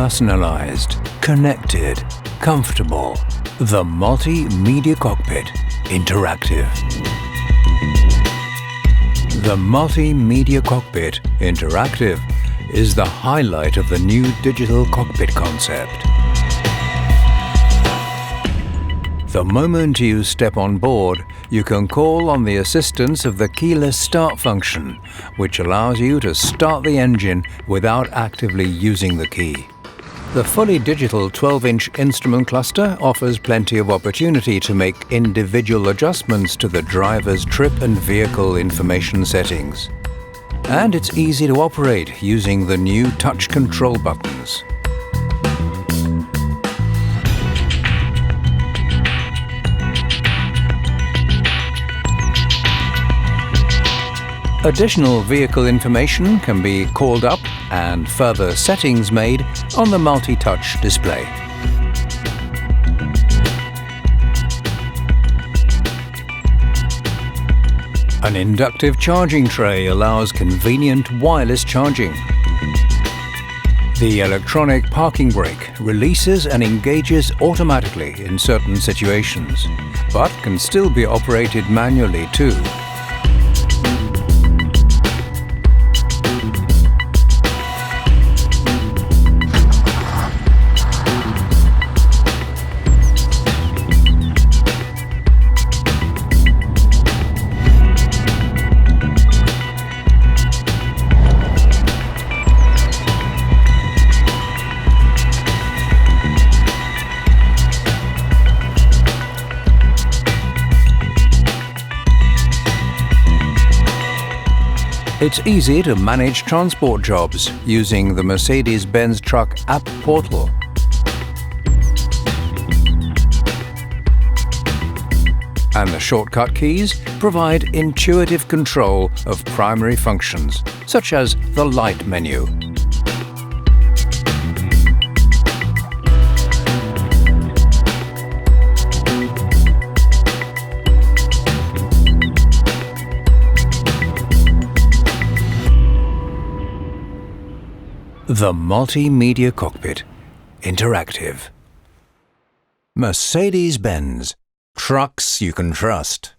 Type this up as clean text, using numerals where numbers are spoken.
personalized, connected, comfortable. The Multimedia Cockpit Interactive. The Multimedia Cockpit Interactive is the highlight of the new digital cockpit concept. The moment you step on board, you can call on the assistance of the keyless start function, which allows you to start the engine without actively using the key. The fully digital 12-inch instrument cluster offers plenty of opportunity to make individual adjustments to the driver's trip and vehicle information settings. And it's easy to operate using the new touch control buttons. Additional vehicle information can be called up and further settings made on the multi-touch display. An inductive charging tray allows convenient wireless charging. The electronic parking brake releases and engages automatically in certain situations, but can still be operated manually too. It's easy to manage transport jobs using the Mercedes-Benz Truck app portal. And the shortcut keys provide intuitive control of primary functions, such as the light menu. The Multimedia Cockpit Interactive. Mercedes-Benz. Trucks you can trust.